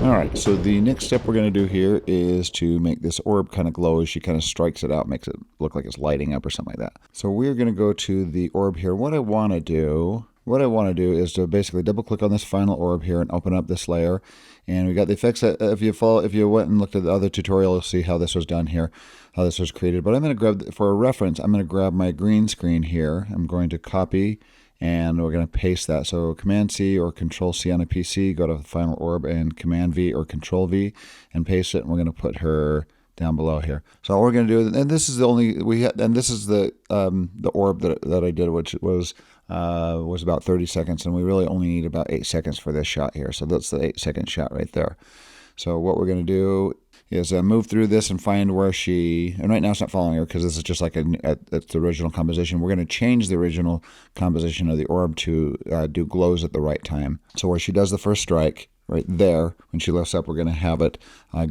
Alright, so the next step we're going to do here is to make this orb kind of glow as she kind of strikes it out, makes it look like it's lighting up or something like that. So we're going to go to the orb here. What I want to do is to basically double click on this final orb here and open up this layer. And we got the effects that if you went and looked at the other tutorial, you'll see how this was done here, how this was created. But I'm going to grab, for a reference, I'm going to grab my green screen here. I'm going to copy and we're going to paste that. So Command C or Control C on a PC, go to the final orb and Command V or Control V and paste it. And we're going to put her down below here. So all we're going to do, and this is the only this is the orb that I did, which was about 30 seconds, and we really only need about 8 seconds for this shot here. So that's the 8-second shot right there. So what we're going to do is move through this and find where she, and right now it's not following her because this is just like it's the original composition. We're going to change the original composition of the orb to do glows at the right time. So where she does the first strike, right there, when she lifts up, we're going to have it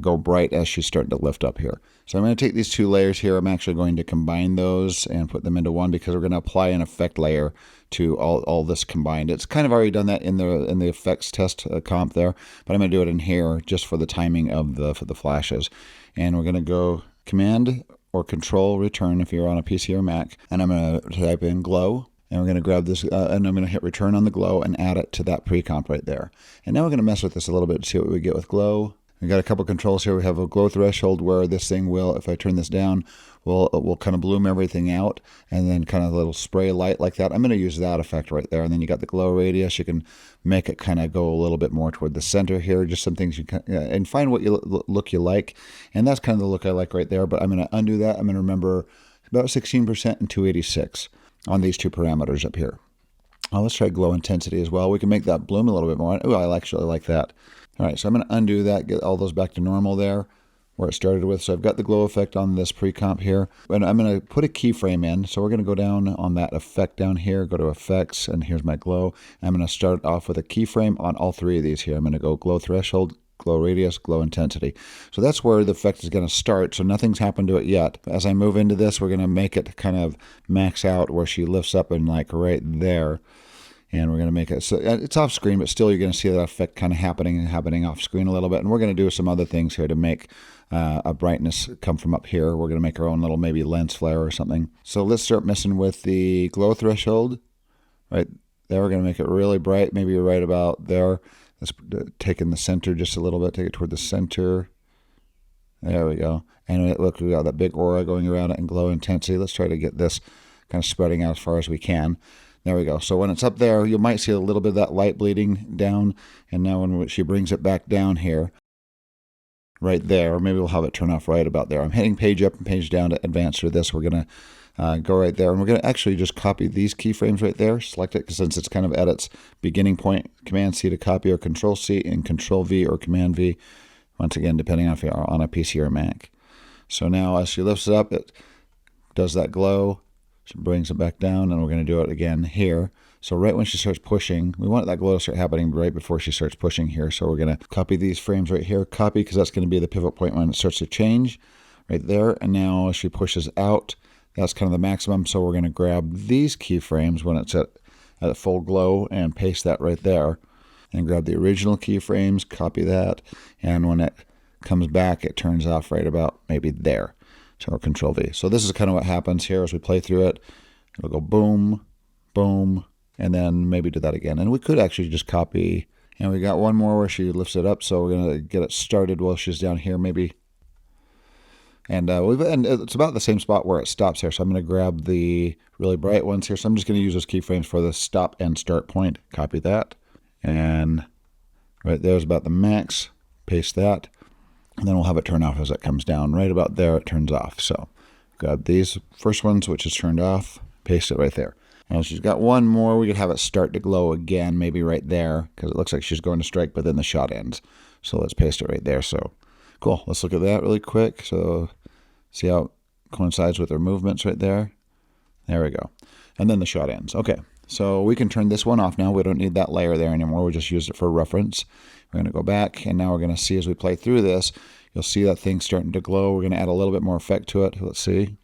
go bright as she's starting to lift up here. So I'm going to take these two layers here. I'm actually going to combine those and put them into one because we're going to apply an effect layer to all this combined. It's kind of already done that in the effects test comp there, but I'm going to do it in here just for the timing of the flashes. And we're going to go Command or Control Return if you're on a PC or Mac, and I'm going to type in glow. And we're going to grab this, and I'm going to hit return on the glow and add it to that pre-comp right there. And now we're going to mess with this a little bit to see what we get with glow. We've got a couple controls here. We have a glow threshold where this thing will, if I turn this down, will kind of bloom everything out, and then kind of a little spray light like that. I'm going to use that effect right there. And then you got the glow radius. You can make it kind of go a little bit more toward the center here. Just some things you can, and find what look you like. And that's kind of the look I like right there. But I'm going to undo that. I'm going to remember about 16% and 286. On these two parameters up here. Let's try glow intensity as well. We can make that bloom a little bit more. Oh, I actually like that. All right, so I'm going to undo that, get all those back to normal there, where it started with. So I've got the glow effect on this pre-comp here. And I'm going to put a keyframe in. So we're going to go down on that effect down here, go to effects, and here's my glow. I'm going to start off with a keyframe on all three of these here. I'm going to go glow threshold, glow radius, glow intensity. So that's where the effect is going to start. So nothing's happened to it yet. As I move into this, we're going to make it kind of max out where she lifts up and like right there. And we're going to make it, so it's off screen, but still you're going to see that effect kind of happening off screen a little bit. And we're going to do some other things here to make a brightness come from up here. We're going to make our own little maybe lens flare or something. So let's start messing with the glow threshold. Right there, we're going to make it really bright, maybe right about there. Let's take in the center just a little bit, take it toward the center. There we go. And look, we got that big aura going around it and glow intensity. Let's try to get this kind of spreading out as far as we can. There we go. So when it's up there, you might see a little bit of that light bleeding down. And now when she brings it back down here, right there, or maybe we'll have it turn off right about there. I'm hitting page up and page down to advance through this. We're going to go right there, and we're going to actually just copy these keyframes right there, select it, because since it's kind of at its beginning point, Command C to copy, or Control C and Control V or Command V, once again, depending on if you're on a PC or Mac. So now as she lifts it up, it does that glow, she brings it back down, and we're going to do it again here. So right when she starts pushing, we want that glow to start happening right before she starts pushing here. So we're going to copy these frames right here, copy, because that's going to be the pivot point when it starts to change right there. And now as she pushes out, that's kind of the maximum. So we're going to grab these keyframes when it's at full glow and paste that right there. And grab the original keyframes, copy that. And when it comes back, it turns off right about maybe there. So Control V. So this is kind of what happens here as we play through it. It'll go boom, boom, and then maybe do that again. And we could actually just copy. And we got one more where she lifts it up. So we're going to get it started while she's down here maybe. And it's about the same spot where it stops here. So I'm going to grab the really bright ones here. So I'm just going to use those keyframes for the stop and start point. Copy that. And right there's about the max. Paste that. And then we'll have it turn off as it comes down. Right about there, it turns off. So grab these first ones, which is turned off. Paste it right there. And she's got one more. We could have it start to glow again, maybe right there, because it looks like she's going to strike, but then the shot ends. So let's paste it right there. So cool. Let's look at that really quick. So see how it coincides with her movements right there. There we go. And then the shot ends. Okay. So we can turn this one off now. We don't need that layer there anymore. We just used it for reference. We're going to go back, and now we're going to see as we play through this, you'll see that thing starting to glow. We're going to add a little bit more effect to it. Let's see.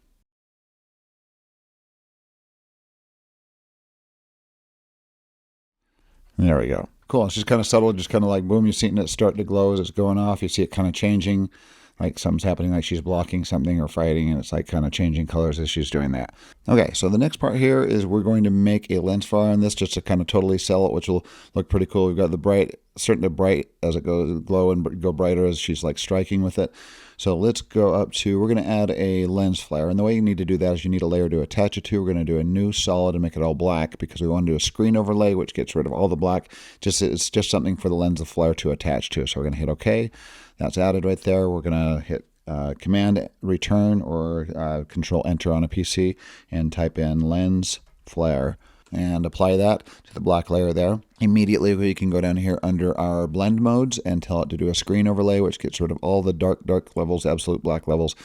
There we go. Cool. It's just kind of subtle, just kind of like boom, you're seeing it start to glow as it's going off. You see it kind of changing, like something's happening, like she's blocking something or fighting, and it's like kind of changing colors as she's doing that. Okay, so the next part here is we're going to make a lens flare on this just to kind of totally sell it, which will look pretty cool. We've got the bright, starting to bright as it goes, glow and go brighter as she's like striking with it. So let's go up to, we're going to add a lens flare. And the way you need to do that is you need a layer to attach it to. We're going to do a new solid and make it all black because we want to do a screen overlay, which gets rid of all the black. It's just something for the lens of flare to attach to. So we're going to hit OK. That's added right there. We're going to hit Command Return or Control Enter on a PC and type in lens flare and apply that to the black layer there. Immediately we can go down here under our blend modes and tell it to do a screen overlay, which gets rid of all the dark levels, absolute black levels,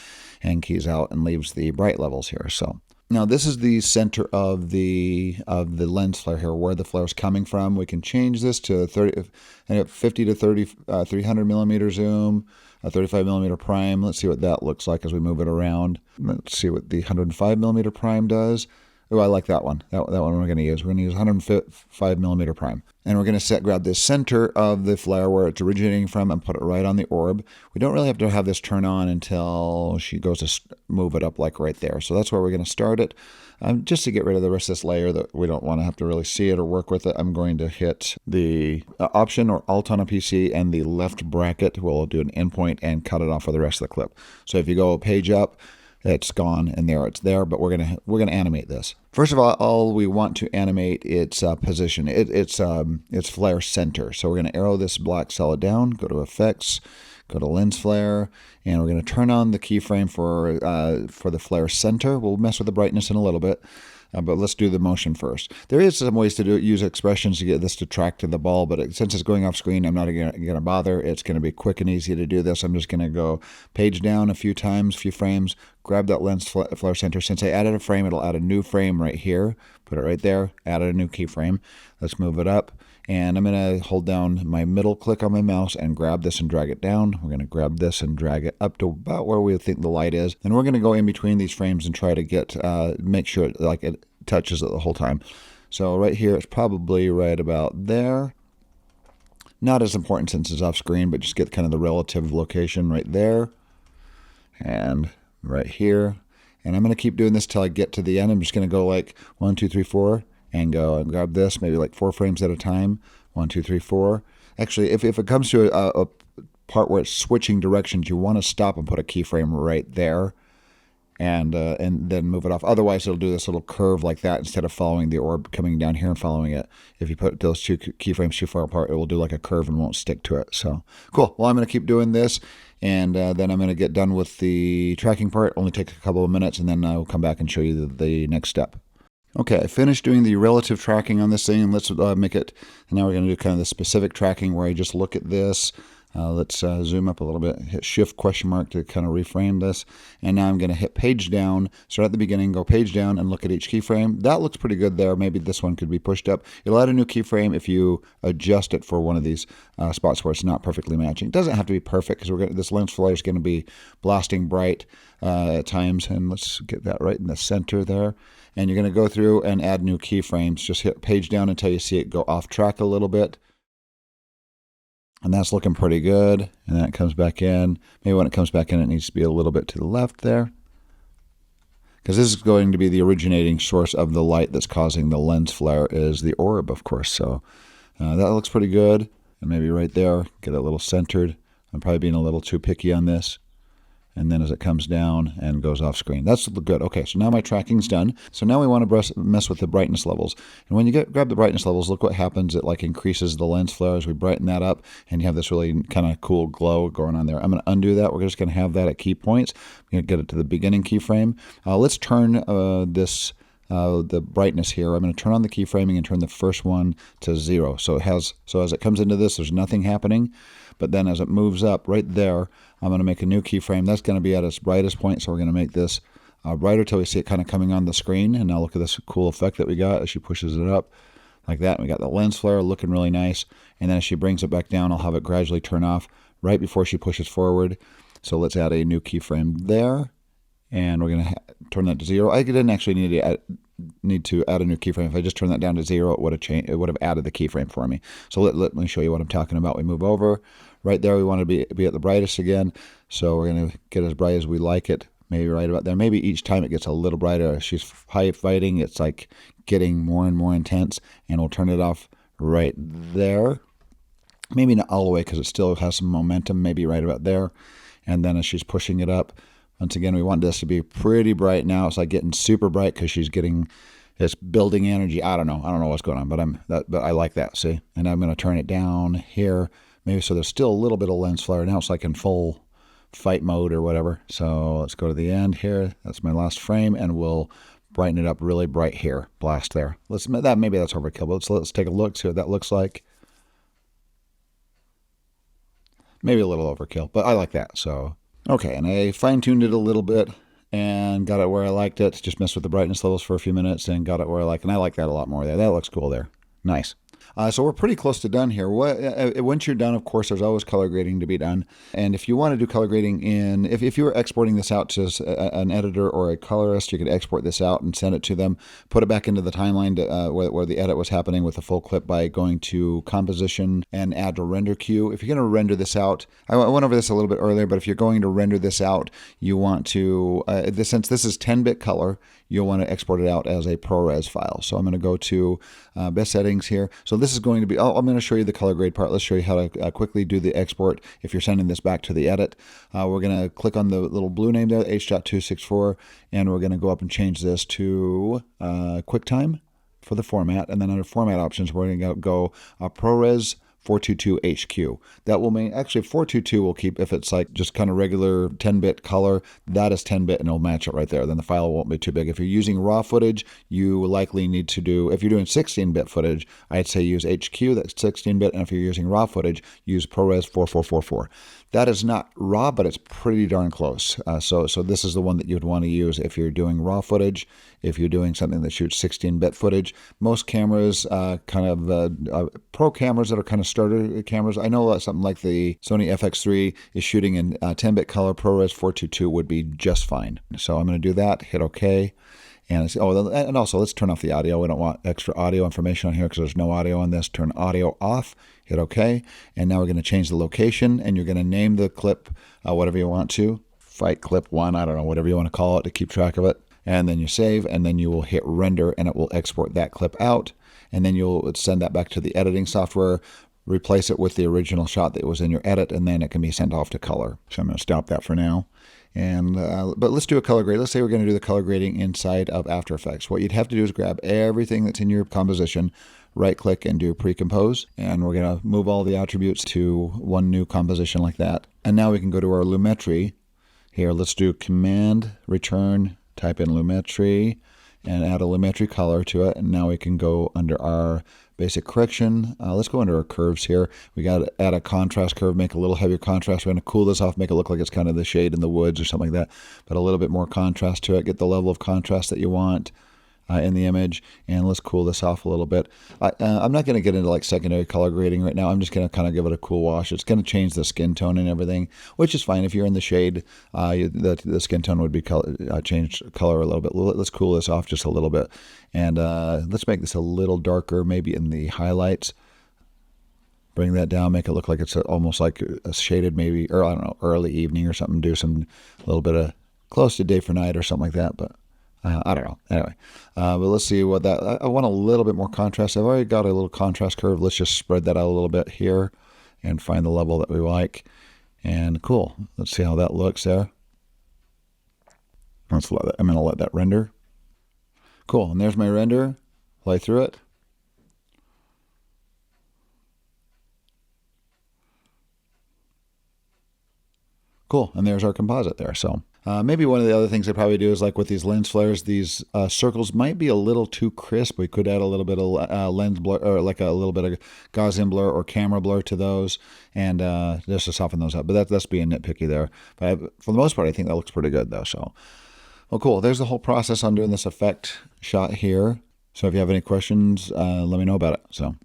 and keys out and leaves the bright levels here. So now this is the center of the lens flare here, where the flare is coming from. We can change this to 50 to 300 millimeter zoom, a 35 millimeter prime. Let's see what that looks like as we move it around. Let's see what the 105 millimeter prime does. Oh, I like that one. That one we're going to use. We're going to use 105 millimeter prime. And we're going to grab the center of the flare where it's originating from and put it right on the orb. We don't really have to have this turn on until she goes to move it up like right there. So that's where we're going to start it. Just to get rid of the rest of this layer that we don't want to have to really see it or work with it, I'm going to hit the Option or Alt on a PC and the left bracket. We'll do an endpoint and cut it off for the rest of the clip. So if you go a page up, it's gone, and there it's there, but we're gonna animate this. First of all we want to animate its position, its flare center. So we're gonna arrow this black solid down, go to Effects, go to Lens Flare, and we're gonna turn on the keyframe for the flare center. We'll mess with the brightness in a little bit. But let's do the motion first. There is some ways to use expressions to get this to track to the ball, but since it's going off screen, I'm not going to bother. It's going to be quick and easy to do this. I'm just going to go page down a few times, a few frames, grab that lens flare center. Since I added a frame, it'll add a new frame right here. Put it right there, added a new keyframe. Let's move it up. And I'm going to hold down my middle click on my mouse and grab this and drag it down. We're going to grab this and drag it up to about where we think the light is. And we're going to go in between these frames and try to get make sure it touches it the whole time. So right here, it's probably right about there. Not as important since it's off screen, but just get kind of the relative location right there. And right here. And I'm going to keep doing this till I get to the end. I'm just going to go like 1, 2, 3, 4. And go and grab this, maybe like 4 frames at a time. 1, 2, 3, 4. Actually, if it comes to a part where it's switching directions, you want to stop and put a keyframe right there, and then move it off. Otherwise, it'll do this little curve like that instead of following the orb coming down here and following it. If you put those two keyframes too far apart, it will do like a curve and won't stick to it. So cool. Well, I'm going to keep doing this, and then I'm going to get done with the tracking part. Only take a couple of minutes, and then I'll come back and show you the next step. Okay, I finished doing the relative tracking on this thing, and let's make it, and now we're going to do kind of the specific tracking where I just look at this. Let's zoom up a little bit, hit Shift question mark to kind of reframe this, and now I'm going to hit page down, start at the beginning, go page down, and look at each keyframe. That looks pretty good there. Maybe this one could be pushed up. You'll add a new keyframe if you adjust it for one of these spots where it's not perfectly matching. It doesn't have to be perfect because this lens flare is going to be blasting bright at times, and let's get that right in the center there. And you're going to go through and add new keyframes. Just hit page down until you see it go off track a little bit. And that's looking pretty good. And then it comes back in. Maybe when it comes back in, it needs to be a little bit to the left there. Because this is going to be the originating source of the light that's causing the lens flare is the orb, of course. So that looks pretty good. And maybe right there, get it a little centered. I'm probably being a little too picky on this. And then as it comes down and goes off screen. That's good. Okay, so now my tracking's done. So now we want to mess with the brightness levels. And when you grab the brightness levels, look what happens. It like increases the lens flare as we brighten that up, and you have this really kind of cool glow going on there. I'm going to undo that. We're just going to have that at key points. I'm going to get it to the beginning keyframe. Let's turn the brightness here. I'm going to turn on the keyframing and turn the first one to 0. So as it comes into this, there's nothing happening. But then as it moves up right there, I'm going to make a new keyframe. That's going to be at its brightest point. So we're going to make this brighter till we see it kind of coming on the screen. And now look at this cool effect that we got as she pushes it up like that. And we got the lens flare looking really nice. And then as she brings it back down, I'll have it gradually turn off right before she pushes forward. So let's add a new keyframe there. And we're going to turn that to 0. I didn't actually need to add a new keyframe. If I just turn that down to 0, it would have added the keyframe for me. So let me show you what I'm talking about. We move over. Right there, we want to be at the brightest again. So we're going to get as bright as we like it. Maybe right about there. Maybe each time it gets a little brighter. As she's fighting, it's like getting more and more intense. And we'll turn it off right there. Maybe not all the way because it still has some momentum. Maybe right about there. And then as she's pushing it up, once again, we want this to be pretty bright now. It's like getting super bright because it's building energy. I don't know what's going on, but I like that. See, and I'm going to turn it down here, maybe so there's still a little bit of lens flare. Now it's like in full fight mode or whatever. So let's go to the end here. That's my last frame, and we'll brighten it up really bright here. Blast there. Maybe that's overkill, but let's take a look, see what that looks like. Maybe a little overkill, but I like that. So, okay, and I fine-tuned it a little bit and got it where I liked it. Just messed with the brightness levels for a few minutes and got it where I like it. And I like that a lot more there. That looks cool there. Nice. So we're pretty close to done here. Once you're done, of course, there's always color grading to be done. And if you want to do color grading if you were exporting this out to an editor or a colorist, you could export this out and send it to them, put it back into the timeline where the edit was happening with the full clip by going to composition and add to render queue. If you're going to render this out, I went over this a little bit earlier, but if you're going to render this out, you want to, since this is 10-bit color, you'll want to export it out as a ProRes file. So I'm going to go to best settings here. So this is going to be, I'm going to show you the color grade part. Let's show you how to quickly do the export if you're sending this back to the edit. We're going to click on the little blue name there, H.264, and we're going to go up and change this to QuickTime for the format. And then under format options, we're going to go ProRes 422 HQ. That will mean, actually 422 will keep, if it's like just kind of regular 10-bit color, that is 10-bit and it'll match it right there. Then the file won't be too big. If you're using raw footage, you likely need to do, if you're doing 16-bit footage, I'd say use HQ, that's 16-bit, and if you're using raw footage, use ProRes 4444. That is not raw, but it's pretty darn close. So this is the one that you'd want to use if you're doing raw footage, if you're doing something that shoots 16-bit footage. Most cameras, pro cameras that are kind of starter cameras, I know something like the Sony FX3 is shooting in 10-bit color. ProRes 422 would be just fine. So I'm going to do that, hit OK. And also, let's turn off the audio. We don't want extra audio information on here because there's no audio on this. Turn audio off, hit OK. And now we're going to change the location, and you're going to name the clip whatever you want to. Fight clip 1, I don't know, whatever you want to call it to keep track of it. And then you save, and then you will hit render, and it will export that clip out. And then you'll send that back to the editing software, replace it with the original shot that was in your edit, and then it can be sent off to color. So I'm going to stop that for now. And but let's do a color grade. Let's say we're going to do the color grading inside of After Effects. What you'd have to do is grab everything that's in your composition, right-click and do pre-compose. And we're going to move all the attributes to one new composition like that. And now we can go to our Lumetri. Here, let's do Command, Return, type in Lumetri, and add a Lumetri color to it. And now we can go under our basic correction. Let's go under our curves here. We got to add a contrast curve, make a little heavier contrast. We're going to cool this off, make it look like it's kind of the shade in the woods or something like that, but a little bit more contrast to it. Get the level of contrast that you want in the image, and let's cool this off a little bit. I'm not going to get into like secondary color grading right now. I'm just going to kind of give it a cool wash. It's going to change the skin tone and everything, which is fine. If you're in the shade, the skin tone would be changed color a little bit. Let's cool this off just a little bit, and let's make this a little darker, maybe in the highlights. Bring that down, make it look like it's almost like a shaded, maybe, or I don't know, early evening or something. Do some little bit of close to day for night or something like that, but. I don't know. Anyway, but let's see what that. I want a little bit more contrast. I've already got a little contrast curve. Let's just spread that out a little bit here and find the level that we like. And cool. Let's see how that looks there. I'm going to let that render. Cool. And there's my render. Play through it. Cool. And there's our composite there. So. Maybe one of the other things I probably do is like with these lens flares, these circles might be a little too crisp. We could add a little bit of lens blur, or like a little bit of Gaussian blur or camera blur to those, and just to soften those up. But that's being nitpicky there. But for the most part, I think that looks pretty good though. So, well, cool. There's the whole process on doing this effect shot here. So if you have any questions, let me know about it. So.